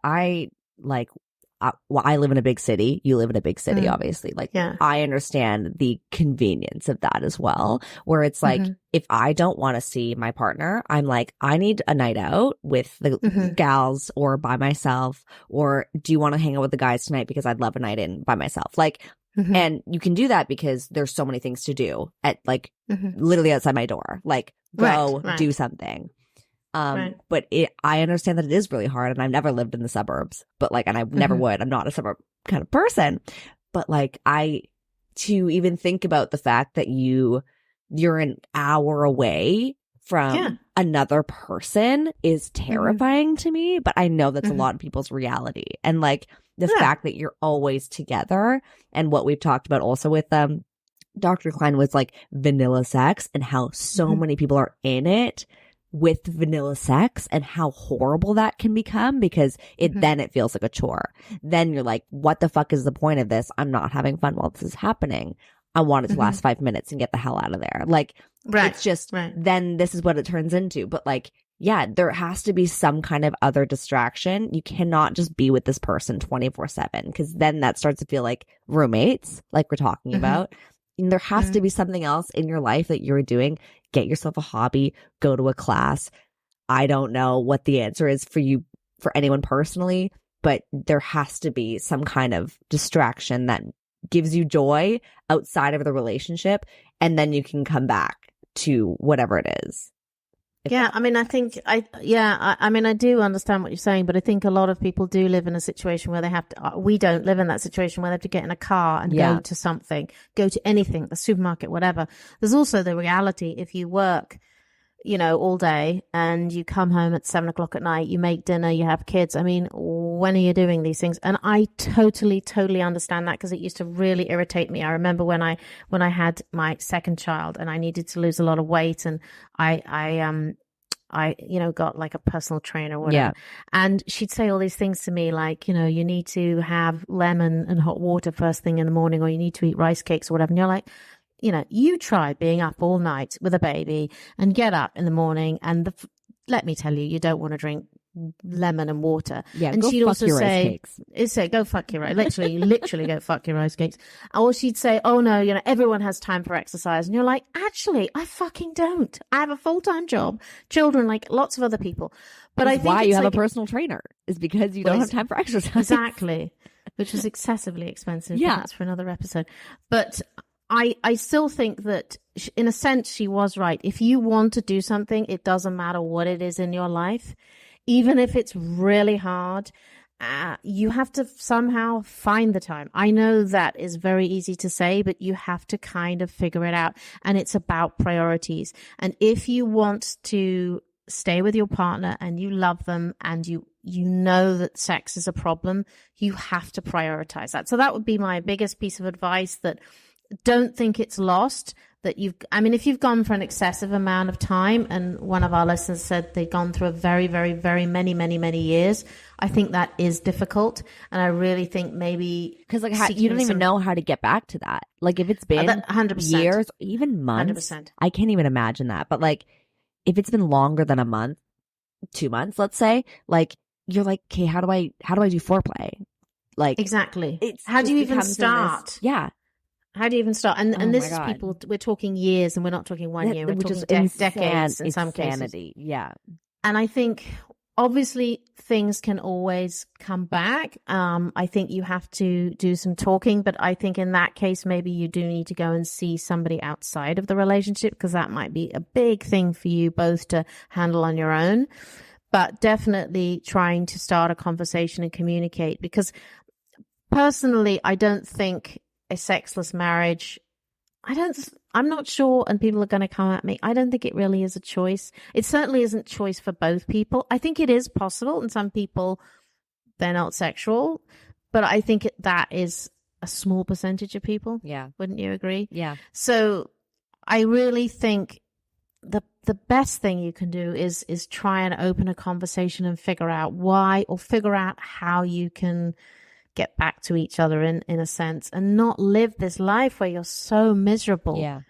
live in a big city. You live in a big city, obviously. Like, Yeah. I understand the convenience of that as well, where it's like, if I don't want to see my partner, I'm like, I need a night out with the gals or by myself, or do you want to hang out with the guys tonight because I'd love a night in by myself? Like, and you can do that because there's so many things to do at literally outside my door. Like, go Right. do something. Right. But I understand that it is really hard, and I've never lived in the suburbs, but and I never would. I'm not a suburb kind of person, but to even think about the fact that you're an hour away from another person is terrifying to me, but I know that's a lot of people's reality. And the fact that you're always together, and what we've talked about also with Dr. Klein was vanilla sex, and how so many people are in it with vanilla sex, and how horrible that can become, because then it feels like a chore. Then you're like, what the fuck is the point of this? I'm not having fun while this is happening. I want it to last 5 minutes and get the hell out of there. It's just, then this is what it turns into. But there has to be some kind of other distraction. You cannot just be with this person 24/7, because then that starts to feel like roommates, like we're talking about. And there has to be something else in your life that you're doing. Get yourself a hobby, go to a class. I don't know what the answer is for you, for anyone personally, but there has to be some kind of distraction that gives you joy outside of the relationship, and then you can come back to whatever it is. Yeah, I mean, I think I do understand what you're saying, but I think a lot of people do live in a situation where they have to, we don't live in that situation where they have to get in a car and go to something, go to anything, the supermarket, whatever. There's also the reality, if you work, all day and you come home at 7:00 at night, you make dinner, you have kids. I mean, when are you doing these things? And I totally understand that, because it used to really irritate me. I remember when I had my second child and I needed to lose a lot of weight, and I got a personal trainer or whatever. And she'd say all these things to me, like, you need to have lemon and hot water first thing in the morning, or you need to eat rice cakes or whatever. And you're like, you try being up all night with a baby and get up in the morning, and let me tell you, you don't want to drink lemon and water. Yeah, and go she'd fuck also your say, rice cakes. Go fuck your rice. Literally go fuck your rice cakes. Or she'd say, oh no, everyone has time for exercise. And you're like, actually, I fucking don't. I have a full-time job, children, like lots of other people. But I think why you have like, a personal trainer is because you don't have time for exercise. Exactly. Which is excessively expensive. Yeah. That's for another episode. But I still think that in a sense she was right. If you want to do something, it doesn't matter what it is in your life. Even if it's really hard, you have to somehow find the time. I know that is very easy to say, but you have to kind of figure it out. And it's about priorities. And if you want to stay with your partner and you love them and you know that sex is a problem, you have to prioritize that. So that would be my biggest piece of advice, that don't think it's lost, if you've gone for an excessive amount of time, and one of our listeners said they'd gone through a very, very, very many years, I think that is difficult. And I really think maybe because you don't even know how to get back to that. Like if it's been 100%. years, even months, 100%. I can't even imagine that. But like if it's been longer than a month, 2 months, let's say, like you're like, okay, how do I do foreplay? Like exactly. How do you even start? Yeah. How do you even start? And this is people, we're talking years, and we're not talking 1 year, we're talking decades in some cases. Yeah. And I think obviously things can always come back. I think you have to do some talking, but I think in that case, maybe you do need to go and see somebody outside of the relationship, because that might be a big thing for you both to handle on your own. But definitely trying to start a conversation and communicate, because personally, I don't think a sexless marriage, I'm not sure, and people are going to come at me, I don't think it really is a choice. It certainly isn't a choice for both people. I think it is possible, and some people, they're not sexual, but I think that is a small percentage of people. Yeah. Wouldn't you agree? Yeah. So I really think the best thing you can do is try and open a conversation and figure out why, or figure out how you can get back to each other in a sense, and not live this life where you're so miserable. Yeah.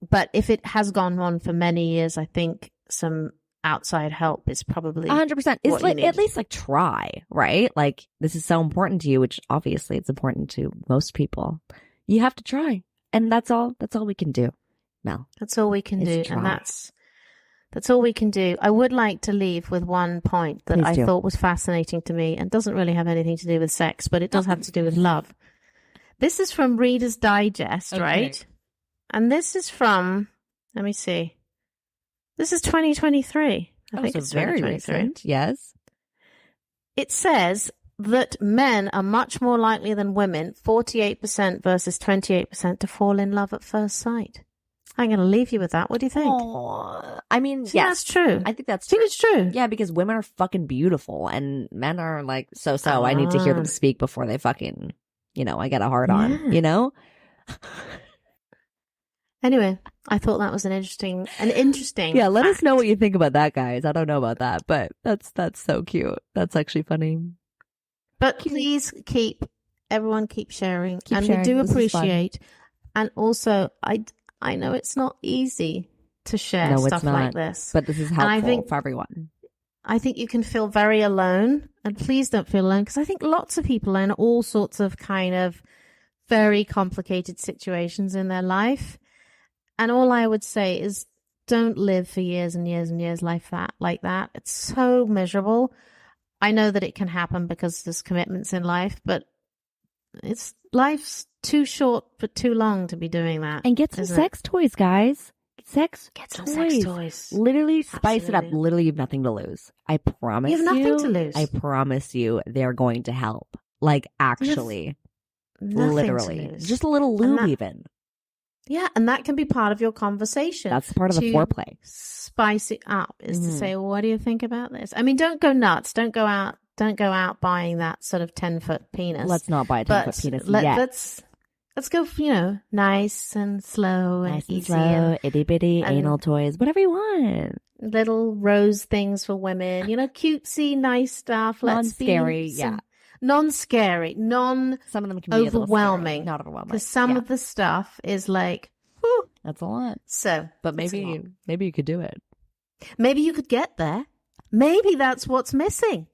But if it has gone on for many years, I think some outside help is probably 100%. It's like, at least like try, right? Like this is so important to you, which obviously it's important to most people. You have to try. And that's all we can do, Mel. That's all we can do. Try. And that's all we can do. I would like to leave with one point that Please I do. thought was fascinating to me, and doesn't really have anything to do with sex, but it does have to do with love. This is from Reader's Digest, right? And this is from, let me see. This is 2023. I think it's very 2023. recent. Yes. It says that men are much more likely than women, 48% versus 28%, to fall in love at first sight. I'm going to leave you with that. What do you think? Oh, I mean, See, that's true. I think that's I think true. it's true. Yeah, because women are fucking beautiful and men are like so. I need to hear them speak before they fucking, I get a hard on, Anyway, I thought that was an interesting. Yeah, let us fact. know what you think about that, guys. I don't know about that, but that's so cute. That's actually funny. But please everyone keep sharing. Keep and sharing. We do This is fun. appreciate. And also, I know it's not easy to share stuff like this. But this is helpful for everyone. I think you can feel very alone, and please don't feel alone, because I think lots of people are in all sorts of kind of very complicated situations in their life. And all I would say is don't live for years and years and years like that. It's so miserable. I know that it can happen because there's commitments in life, but life's too short but too long to be doing that. And get some sex toys, guys. Get some sex toys. Literally spice it up. Absolutely. Literally, you have nothing to lose. I promise you. You have nothing to lose. I promise you, they're going to help. Like, actually. Nothing Literally. to lose. Just a little lube, even. Yeah, and that can be part of your conversation. That's part of the foreplay. Spice it up is to say, well, what do you think about this? I mean, don't go nuts. Don't go out buying that sort of 10-foot penis. Let's not buy a 10-foot penis yet. Let's go, nice and slow and easy. Slow, itty bitty, anal toys, whatever you want. Little rose things for women, cutesy, nice stuff. Non-scary, yeah. Non-scary, Some of them can be overwhelming. A little scary, not overwhelming. Because some of the stuff is like, whew. That's a lot. So, but maybe you could do it. Maybe you could get there. Maybe that's what's missing.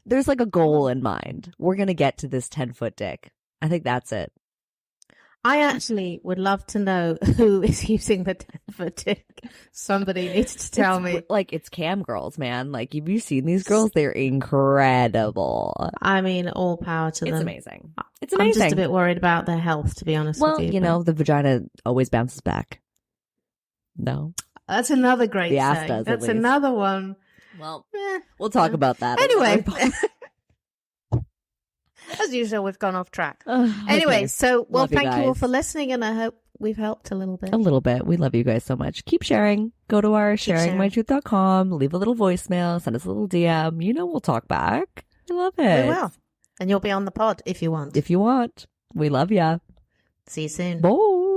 There's like a goal in mind. We're going to get to this 10-foot dick. I think that's it. I actually would love to know who is using the 10-foot dick. Somebody needs to tell me. Like, it's cam girls, man. Like, have you seen these girls? They're incredible. I mean, all power to them. It's amazing. It's amazing. I'm just a bit worried about their health, to be honest with you. Well, the vagina always bounces back. No. That's another great the ass saying. does, That's at least. another one. Well, we'll talk about that. Anyway. As usual, we've gone off track. Anyway, so, thank you all for listening, and I hope we've helped a little bit. A little bit. We love you guys so much. Keep sharing. Go to our sharingmytruth.com. Leave a little voicemail. Send us a little DM. We'll talk back. I love it. We will. And you'll be on the pod if you want. If you want. We love ya. See you soon. Bye.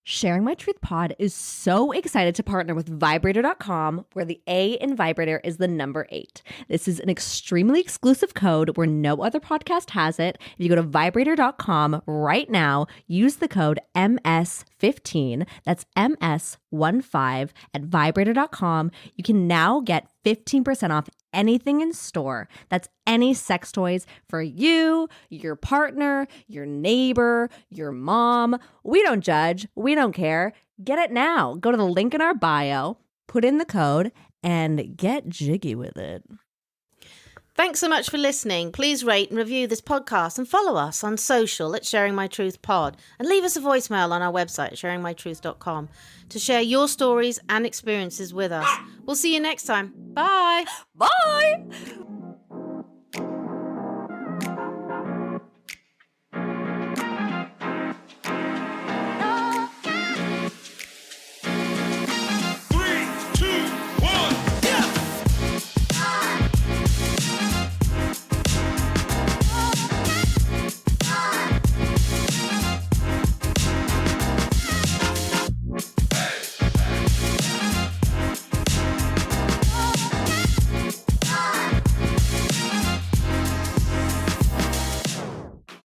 Sharing My Truth Pod is so excited to partner with Vibrator.com, where the A in vibrator is the number 8. This is an extremely exclusive code where no other podcast has it. If you go to Vibrator.com right now, use the code MS15, that's MS15 at Vibrator.com. You can now get 15% off anything in store. That's any sex toys for you, your partner, your neighbor, your mom. We don't judge. We don't care. Get it now. Go to the link in our bio, put in the code, and get jiggy with it. Thanks so much for listening. Please rate and review this podcast and follow us on social at Sharing My Truth Pod, and leave us a voicemail on our website at sharingmytruth.com to share your stories and experiences with us. We'll see you next time. Bye. Bye.